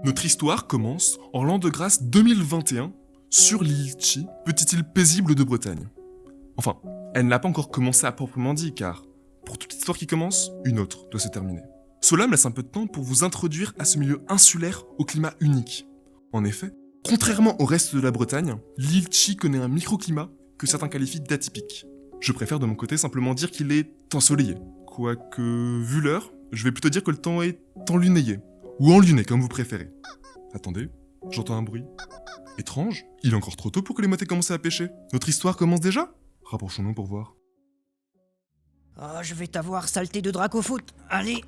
Notre histoire commence en l'an de grâce 2021 sur l'île Chi, petite île paisible de Bretagne. Enfin, elle n'a pas encore commencé à proprement dit car, pour toute histoire qui commence, une autre doit se terminer. Cela me laisse un peu de temps pour vous introduire à ce milieu insulaire au climat unique. En effet, contrairement au reste de la Bretagne, l'île Chi connaît un microclimat que certains qualifient d'atypique. Je préfère de mon côté simplement dire qu'il est ensoleillé. Quoique, vu l'heure, je vais plutôt dire que le temps est enlunéé. Ou enluné, comme vous préférez. Attendez, j'entends un bruit. Étrange, il est encore trop tôt pour que les mottes aient commencé à pêcher. Notre histoire commence déjà ? Rapprochons-nous pour voir. Oh, je vais t'avoir, saleté de drac au foot. Allez.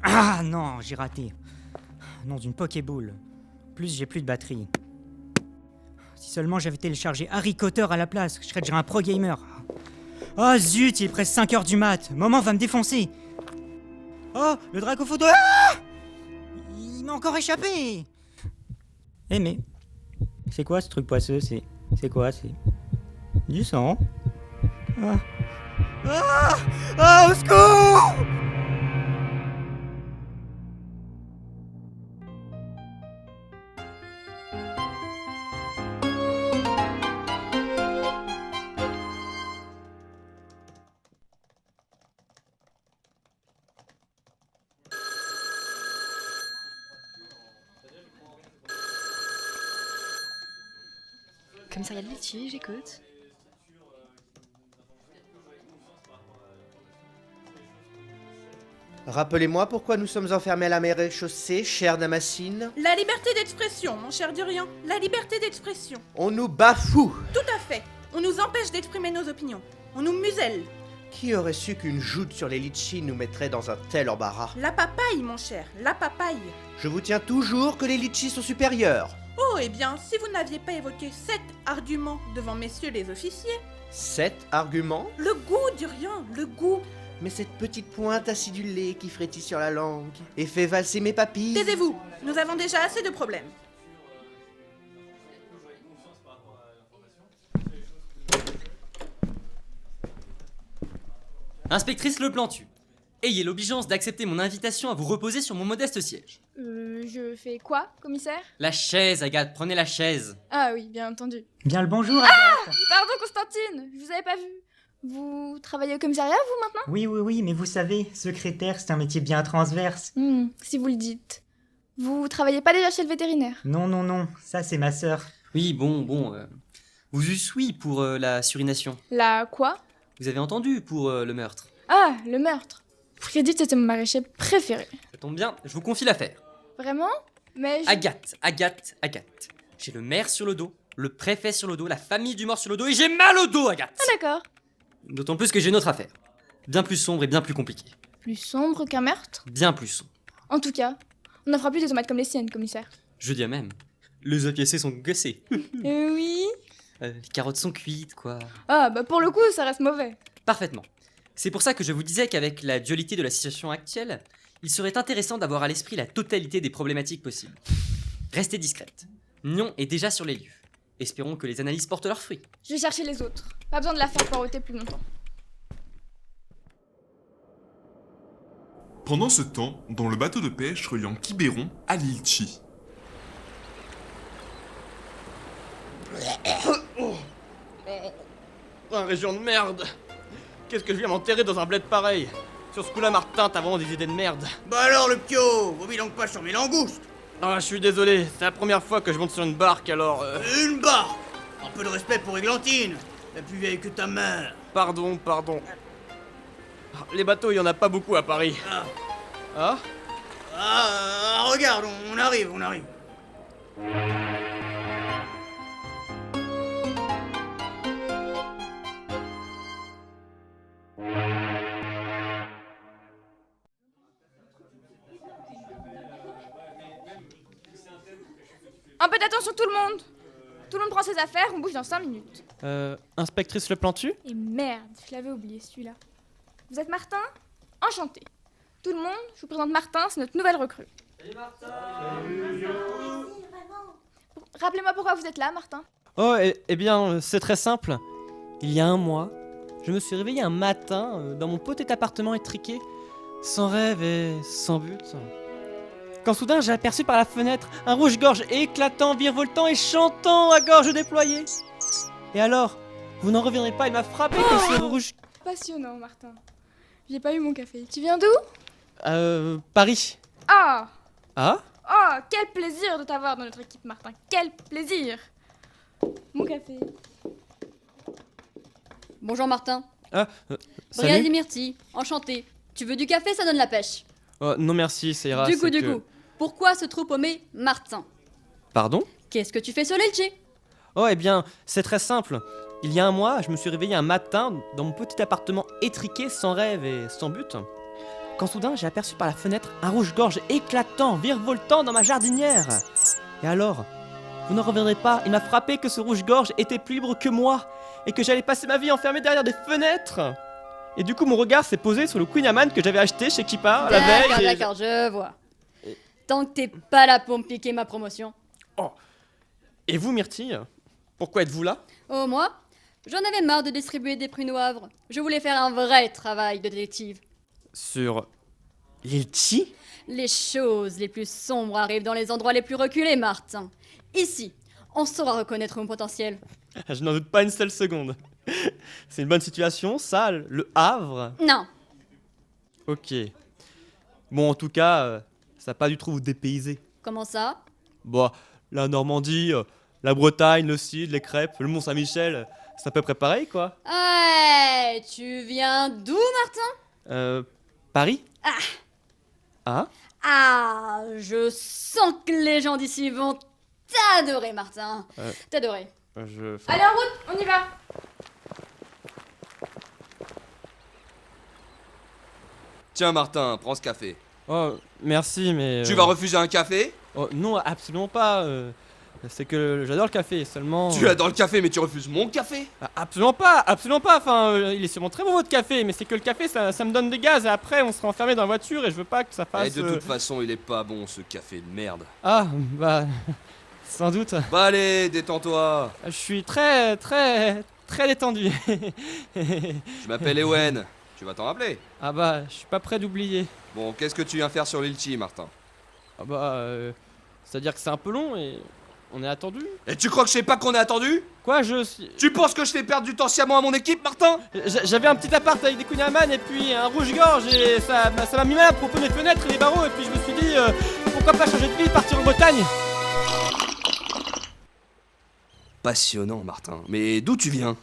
Ah non, j'ai raté. Non, d'une Pokéball. En plus, j'ai plus de batterie. Si seulement j'avais téléchargé Harry Potter à la place, je serais déjà un pro gamer. Oh zut, il est presque 5h du mat. Maman va me défoncer. Oh, le drac au foot. Ah, il m'a encore échappé. Eh mais, c'est quoi ce truc poisseux? C'est quoi? C'est du sang? Au secours! Commissariat de Vichy, j'écoute. Rappelez-moi pourquoi nous sommes enfermés à la rez-de-chaussée, chère Damascine. La liberté d'expression, mon cher Durian. La liberté d'expression. On nous bafoue. Tout à fait. On nous empêche d'exprimer nos opinions. On nous muselle. Qui aurait su qu'une joute sur les litchis nous mettrait dans un tel embarras? La papaye, mon cher. La papaye. Je vous tiens toujours que les litchis sont supérieurs. Oh, eh bien, si vous n'aviez pas évoqué 7 arguments devant messieurs les officiers... 7 arguments? Le goût, Durian, le goût. Mais cette petite pointe acidulée qui frétille sur la langue et fait valser mes papilles... Taisez-vous. Nous avons déjà assez de problèmes. Inspectrice Leplantu, ayez l'obligeance d'accepter mon invitation à vous reposer sur mon modeste siège. Je fais quoi, commissaire? La chaise, Agathe, prenez la chaise. Ah oui, bien entendu. Bien le bonjour, Agathe. Pardon, Constantine, je vous avais pas vu. Vous travaillez au commissariat, vous, maintenant? Oui, mais vous savez, secrétaire, c'est un métier bien transverse. Si vous le dites. Vous travaillez pas déjà chez le vétérinaire? Non, ça c'est ma sœur. Oui, bon, vous eussent oui pour la surination. La quoi? Vous avez entendu pour le meurtre. Ah, le meurtre. Frédéric était mon maraîcher préféré. Ça tombe bien, je vous confie l'affaire. Vraiment? Mais Agathe. J'ai le maire sur le dos, le préfet sur le dos, la famille du mort sur le dos et j'ai mal au dos, Agathe. Ah d'accord. D'autant plus que j'ai une autre affaire. Bien plus sombre et bien plus compliquée. Plus sombre qu'un meurtre? Bien plus sombre. En tout cas, on n'en fera plus des tomates comme les siennes, commissaire. Je dis même. Les opiacés sont gassés. Oui. Les carottes sont cuites, quoi. Ah, bah pour le coup, ça reste mauvais. Parfaitement. C'est pour ça que je vous disais qu'avec la dualité de la situation actuelle, il serait intéressant d'avoir à l'esprit la totalité des problématiques possibles. Restez discrète. Nyon est déjà sur les lieux. Espérons que les analyses portent leurs fruits. Je vais chercher les autres. Pas besoin de la faire poireauter plus longtemps. Pendant ce temps, dans le bateau de pêche reliant Quiberon à l'île Chi. Un région de merde. Qu'est-ce que je viens m'enterrer dans un bled pareil? Sur ce coup-là, Martin, t'as vraiment des idées de merde. Bah alors le pio, vomit donc pas sur mes langoustes. Ah, je suis désolé, c'est la première fois que je monte sur une barque, alors... Une barre. Un peu de respect pour Églantine, la plus vieille que ta mère. Pardon. Les bateaux, il y en a pas beaucoup à Paris. Ah? Regarde, on arrive. Un peu d'attention tout le monde. Tout le monde prend ses affaires, on bouge dans 5 minutes. Inspectrice Leplantu? Et merde, je l'avais oublié celui-là. Vous êtes Martin? Enchanté. Tout le monde, je vous présente Martin, c'est notre nouvelle recrue. Salut Martin! Rappelez-moi pourquoi vous êtes là, Martin. Oh, eh bien, c'est très simple. Il y a un mois, je me suis réveillé un matin dans mon petit appartement étriqué, sans rêve et sans but. quand soudain j'ai aperçu par la fenêtre un rouge-gorge éclatant, virevoltant et chantant à gorge déployée. Et alors, vous n'en reviendrez pas, il m'a frappé que ce rouge... Passionnant, Martin. J'ai pas eu mon café. Tu viens d'où? Paris. Ah! Ah? Oh, quel plaisir de t'avoir dans notre équipe, Martin. Quel plaisir! Mon café. Bonjour Martin. Salut. Briazi Myrti, enchanté. Tu veux du café, ça donne la pêche. Oh, non merci, ça ira. Du coup, c'est que- pourquoi ce trou paumé Martin? Pardon? Qu'est-ce que tu fais sur l'Elche? Oh, eh bien, c'est très simple. Il y a un mois, je me suis réveillé un matin dans mon petit appartement étriqué, sans rêve et sans but. Quand soudain, j'ai aperçu par la fenêtre un rouge-gorge éclatant, virevoltant dans ma jardinière. Et alors, vous n'en reviendrez pas, il m'a frappé que ce rouge-gorge était plus libre que moi et que j'allais passer ma vie enfermé derrière des fenêtres. Et du coup, mon regard s'est posé sur le Queen Amman que j'avais acheté chez Kippa la veille. D'accord, et- d'accord, je vois. Tant que t'es pas là pour me piquer ma promotion. Et vous, Myrtille, pourquoi êtes-vous là? Oh, moi? J'en avais marre de distribuer des prix au Havre. Je voulais faire un vrai travail de détective. Sur l'île Chi? Les choses les plus sombres arrivent dans les endroits les plus reculés, Martin. Ici, on saura reconnaître mon potentiel. Je n'en doute pas une seule seconde. C'est une bonne situation, ça, le Havre. Non, Ok. Bon, en tout cas, ça n'a pas du tout vous dépayser. comment ça? Bon, la Normandie, la Bretagne, le Cid, les crêpes, le Mont-Saint-Michel, c'est à peu près pareil, quoi. Hey, tu viens d'où, Martin? Paris? Ah? Ah, je sens que les gens d'ici vont t'adorer, Martin. T'adorer. Allez, en route, on y va. Tiens, Martin, prends ce café. Oh, merci, mais... Tu vas refuser un café? Oh, non, absolument pas. C'est que j'adore le café, seulement... Tu adores le café, mais tu refuses mon café? Ah, absolument pas, absolument pas. Enfin, il est sûrement très bon votre café, mais c'est que le café, ça me donne des gaz, et après, on sera enfermé dans la voiture, et je veux pas que ça Et fasse... de toute façon, il est pas bon ce café de merde. Ah, bah... Sans doute. Bah allez, détends-toi. Je suis très détendu. Je m'appelle Ewen. Tu vas t'en rappeler. Ah bah, je suis pas prêt d'oublier. Bon, qu'est-ce que tu viens faire sur l'île Chi, Martin? Ah bah, c'est-à-dire que c'est un peu long et on est attendu. Et tu crois que je sais pas qu'on est attendu? Quoi, Tu penses que je fais perdre du temps sciemment à mon équipe, Martin? J'avais un petit appart avec des Queen Amman et puis un rouge-gorge et ça m'a mis mal à propos des fenêtres et des barreaux et puis je me suis dit, pourquoi pas changer de ville, partir en Bretagne? Passionnant, Martin. Mais d'où tu viens?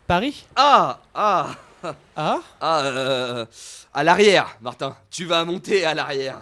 Paris? Ah, à l'arrière, Martin. Tu vas monter à l'arrière.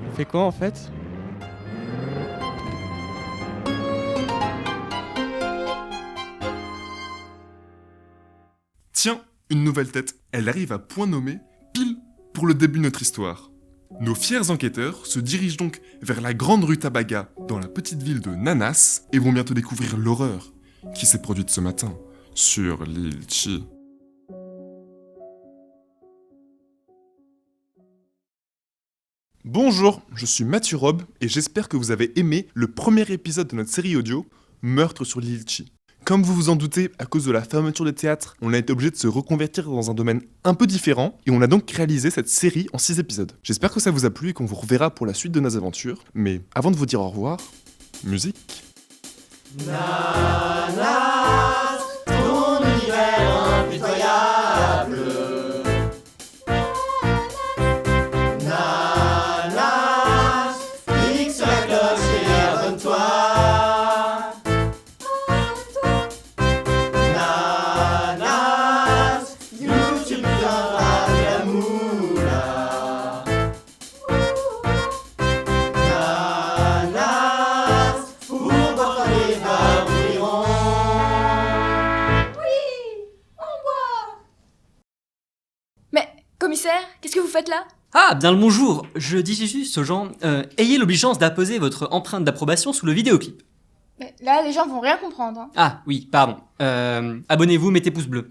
On fait quoi en fait? Tiens, une nouvelle tête. Elle arrive à point nommé, pile pour le début de notre histoire. Nos fiers enquêteurs se dirigent donc vers la grande rue Tabaga dans la petite ville de Nanas et vont bientôt découvrir l'horreur qui s'est produite ce matin sur l'île Chi. Bonjour, je suis Mathieu Robe et j'espère que vous avez aimé le premier épisode de notre série audio Meurtre sur l'île Chi. Comme vous vous en doutez, à cause de la fermeture des théâtres, on a été obligé de se reconvertir dans un domaine un peu différent et on a donc réalisé cette série en 6 épisodes. J'espère que ça vous a plu et qu'on vous reverra pour la suite de nos aventures, mais avant de vous dire au revoir, musique. Nanas, ton univers impitoyable. Nanas, clique sur la cloche et abonne-toi. Nanas, YouTube viendra de la moula. Nanas, pour boire les bars oublieront. Mais, commissaire, qu'est-ce que vous faites là? Ah, bien le bonjour. Je disais juste aux gens, ayez l'obligeance d'apposer votre empreinte d'approbation sous le vidéoclip. Mais là, les gens vont rien comprendre. Hein. Ah, oui, pardon. Abonnez-vous, mettez pouce bleu.